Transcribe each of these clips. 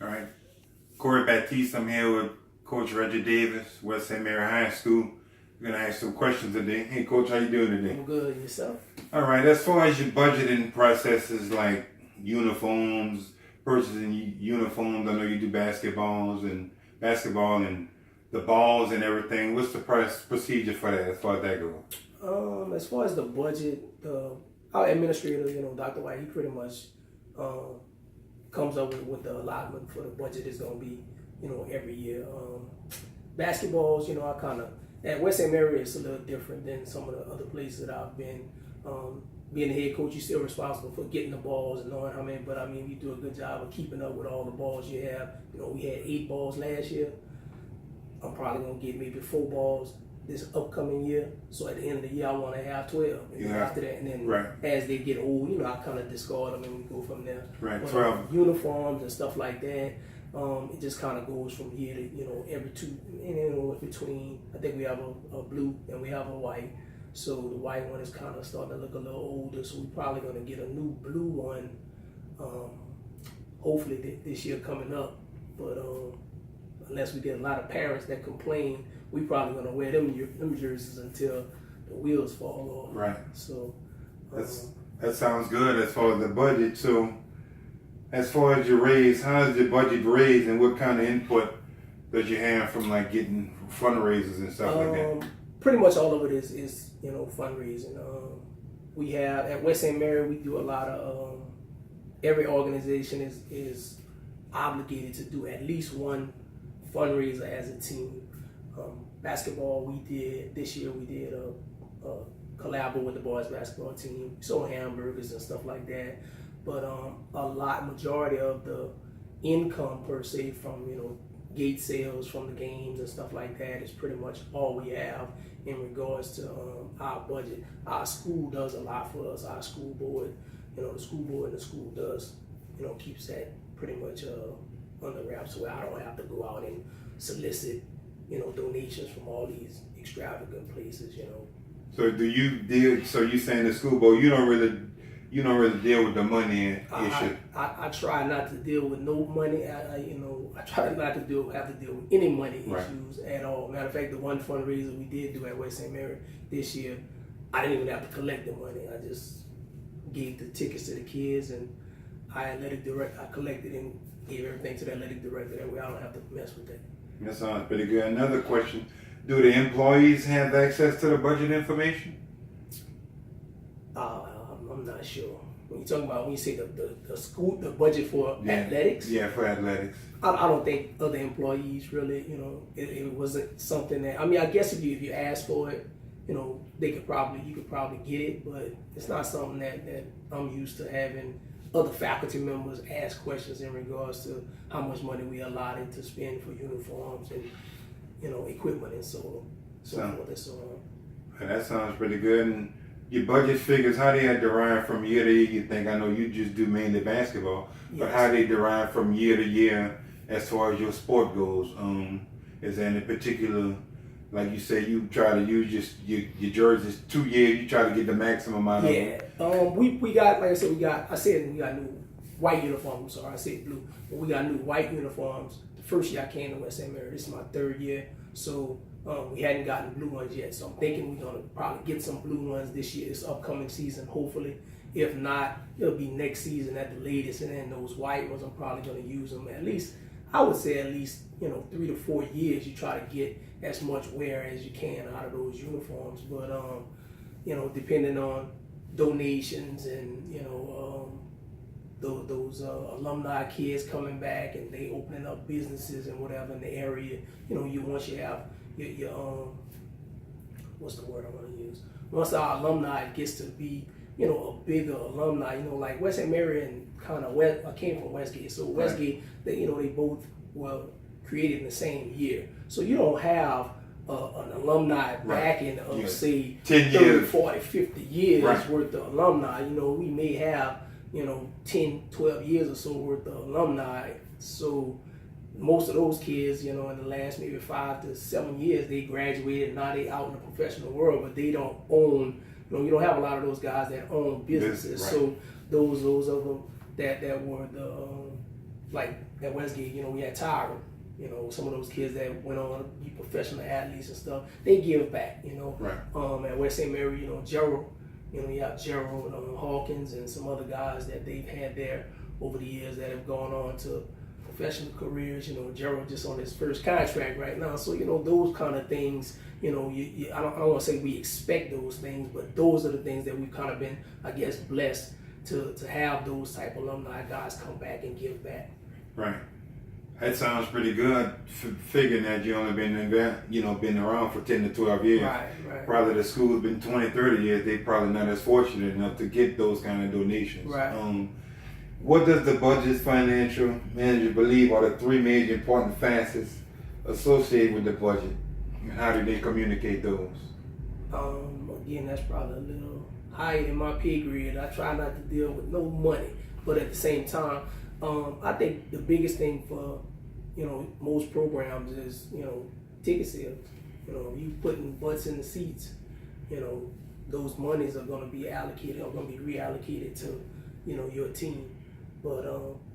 All right. Corey Baptiste, I'm here with Coach Reggie Davis, West St. Mary High School. We're going to ask some questions today. Hey, Coach, how you doing today? I'm good. Yourself? All right. As far as your budgeting processes like uniforms, purchasing uniforms, I know you do basketball and the balls and everything. What's the procedure for that as far as that goes? As far as the budget, our administrator, Dr. White, he pretty much comes up with what the allotment for the budget is going to be, every year. Basketballs, I kind of, at West St. Mary, it's a little different than some of the other places that I've been. Being the head coach, you're still responsible for getting the balls and knowing how many, but I mean, you do a good job of keeping up with all the balls you have. We had 8 balls last year. I'm probably going to get maybe 4 balls this upcoming year. So at the end of the year, I want to have 12. And then after that, and then as they get old, I kind of discard them and we go from there. Right, but, 12. Uniforms and stuff like that, it just kind of goes from year to, every 2, in between. I think we have a blue and we have a white. So the white one is kind of starting to look a little older. So we're probably going to get a new blue one, hopefully this year coming up. But unless we get a lot of parents that complain, we probably gonna wear them jerseys until the wheels fall off. Right. So that sounds good as far as the budget. So as far as your raise, how is your budget raised and what kind of input does you have from like getting fundraisers and stuff like that? Pretty much all of it is fundraising. We have at West St. Mary, we do a lot of every organization is obligated to do at least one fundraiser as a team. Basketball, this year we did a collab with the boys basketball team. We sold hamburgers and stuff like that. But majority of the income per se from gate sales from the games and stuff like that is pretty much all we have in regards to our budget. Our school does a lot for us. Our school board, the school board and the school does, keeps that pretty much under wraps, where I don't have to go out and solicit, donations from all these extravagant places, So do you deal? So you saying the school board, you don't really deal with the money issue? I try not to deal with no money. I try not to have to deal with any money issues at all. Matter of fact, the one fundraiser we did do at West St. Mary this year, I didn't even have to collect the money. I just gave the tickets to the kids, and I collected and gave everything to the athletic director. That way I don't have to mess with that. That sounds pretty good. Another question: do the employees have access to the budget information? I'm not sure. When you say the school, the budget for athletics. Yeah, for athletics. I don't think other employees really, it wasn't something that, I guess if you ask for it, you could probably get it, but it's not something that I'm used to having other faculty members ask questions in regards to how much money we allotted to spend for uniforms and, equipment and so forth and so on. That sounds pretty good. And your budget figures, how they are derived from year to year? You think, I know you just do mainly basketball, but how they derive from year to year as far as your sport goes? Is there any particular, like you say, you try to use your jerseys 2 years, you try to get the maximum out of them? We got, like I said, we got new white uniforms. Sorry, I said blue, but we got new white uniforms. The first year I came to West St. Mary, this is my 3rd year, so we hadn't gotten blue ones yet. So I'm thinking we're gonna probably get some blue ones this year, this upcoming season, hopefully. If not, it'll be next season at the latest. And then those white ones, I'm probably gonna use them at least, I would say at least 3 to 4 years. You try to get as much wear as you can out of those uniforms. But depending on donations and those alumni kids coming back and they opening up businesses and whatever in the area, once you have your what's the word I want to use? Once our alumni gets to be a bigger alumni, like West St. Mary and kind of I came from Westgate, so Westgate, they both were created in the same year, so you don't have an alumni backing of say 10 30, years. 40, 50 years worth of alumni. We may have 10, 12 years or so worth of alumni. So most of those kids, in the last maybe 5 to 7 years, they graduated. Now they out in the professional world, but they don't own. You don't have a lot of those guys that own businesses. So those of them that were the like at Westgate, you know, we had Tyra. You know, some of those kids that went on to be professional athletes and stuff, they give back, you know. Right. At West St. Mary, you know, Gerald, you know, you have Gerald Hawkins and some other guys that they've had there over the years that have gone on to professional careers. You know, Gerald just on his first contract right now. So, you know, those kind of things, you know, I don't want to say we expect those things, but those are the things that we've kind of been, I guess, blessed to have those type of alumni guys come back and give back. Right. That sounds pretty good. Figuring that you only been around for 10 to 12 years. Right. Probably the school's been 20, 30 years. They probably not as fortunate enough to get those kind of donations. Right. What does the budget's financial manager believe are the three major important facets associated with the budget, and how do they communicate those? Again, that's probably a little higher in my pay grade. I try not to deal with no money, but at the same time, I think the biggest thing for, you know, most programs is, you know, ticket sales. You know, you putting butts in the seats, you know, those monies are going to be allocated or going to be reallocated to, you know, your team. But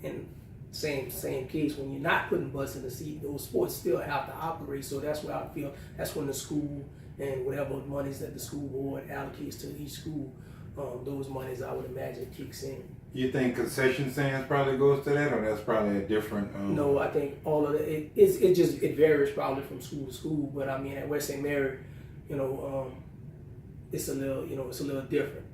and same case, when you're not putting butts in the seat, those sports still have to operate. So that's where I feel that's when the school and whatever monies that the school board allocates to each school, those monies I would imagine kicks in. You think concession stands probably goes to that, or that's probably a different? No, I think all of it varies probably from school to school. But I mean, at West St. Mary, you know, it's a little different.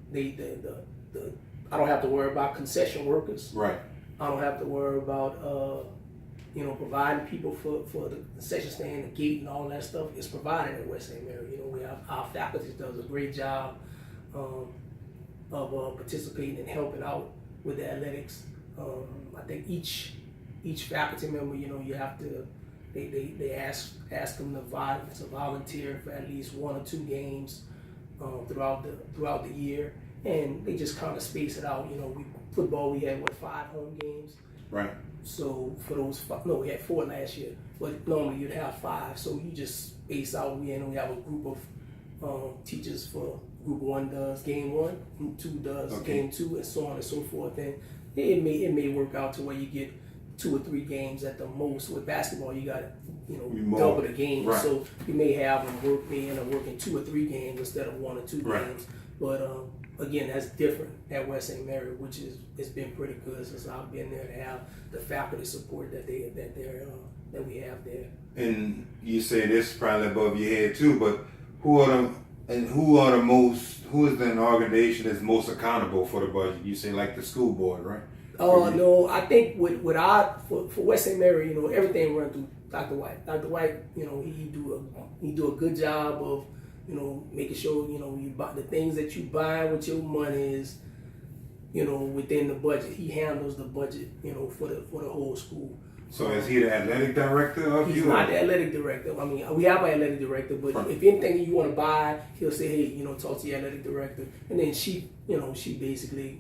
I don't have to worry about concession workers. Right. I don't have to worry about you know, providing people for the concession stand, the gate, and all that stuff. It's provided at West St. Mary. You know, we have our faculty does a great job of participating and helping out with the athletics. I think each faculty member, you know, you have to they ask them to volunteer for at least 1 or 2 games throughout the year, and they just kind of space it out. You know, football we had 5 home games. Right. So for those we had 4 last year, but normally you'd have 5. So you just space out. We have a group of teachers for Group 1 does game 1, Group 2 does game 2, and so on and so forth. And it may work out to where you get 2 or 3 games at the most. With basketball, you got, you know, double the games. Right. So you may have them end up working 2 or 3 games instead of 1 or 2 games. But again, that's different at West St. Mary, which it's been pretty good since I've been there to have the faculty support that we have there. And you say this is probably above your head too, but who is the organization that's most accountable for the budget? You say like the school board, right? No, I think for West St. Mary, you know, everything run through Dr. White. Dr. White, you know, he do a good job of, you know, making sure, you know, you buy the things that you buy with your money is, you know, within the budget. He handles the budget, you know, for the whole school. So is he the athletic director of you? He's not the athletic director. I mean, we have an athletic director, but if anything you want to buy, he'll say, hey, you know, talk to your athletic director. And then she basically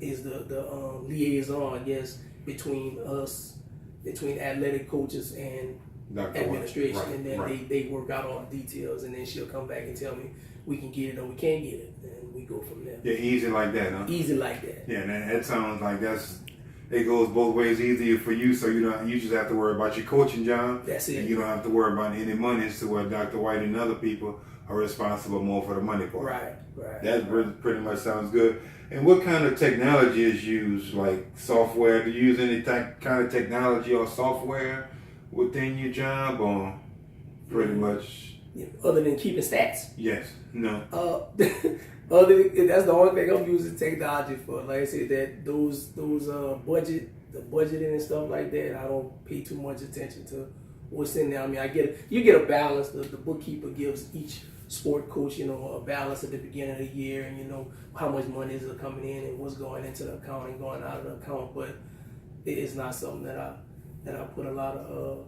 is the liaison, I guess, between athletic coaches and Dr. administration. Right. And then they work out all the details, and then she'll come back and tell me we can get it or we can't get it, and we go from there. Yeah, easy like that, huh? Easy like that. Yeah, that sounds like it goes both ways. Easier for you, so you just have to worry about your coaching job. That's it. And you don't have to worry about any money, to where Dr. White and other people are responsible more for the money part. Right. That pretty much sounds good. And what kind of technology is used, like software? Do you use any kind of technology or software within your job, or pretty much? Yeah, other than keeping stats? Yes. No. That's the only thing I'm using technology for. Like I said, that those budgeting and stuff like that, I don't pay too much attention to what's in there. I mean, you get a balance. The bookkeeper gives each sport coach, you know, a balance at the beginning of the year, and you know how much money is coming in and what's going into the account and going out of the account. But it is not something that I put a lot of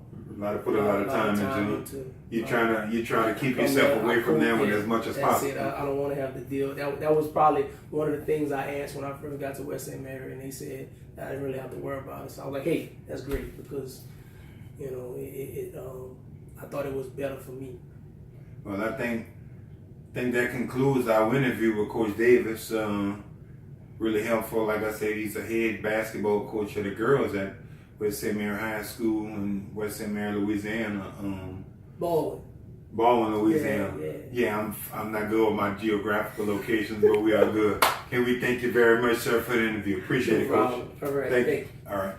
time into. You try to keep yourself away from that one as much as possible. That's it. I don't want to have to deal. That was probably one of the things I asked when I first got to West St. Mary, and they said I didn't really have to worry about it. So I was like, hey, that's great, because you know I thought it was better for me. Well, I think that concludes our interview with Coach Davis. Really helpful. Like I said, he's a head basketball coach of the girls at West St. Mary High School in West St. Mary, Louisiana. Baldwin, Louisiana. Yeah, I'm not good with my geographical locations, but we are good. Can we thank you very much, sir, for the interview? Appreciate it, Coach. All right. Thank you. All right.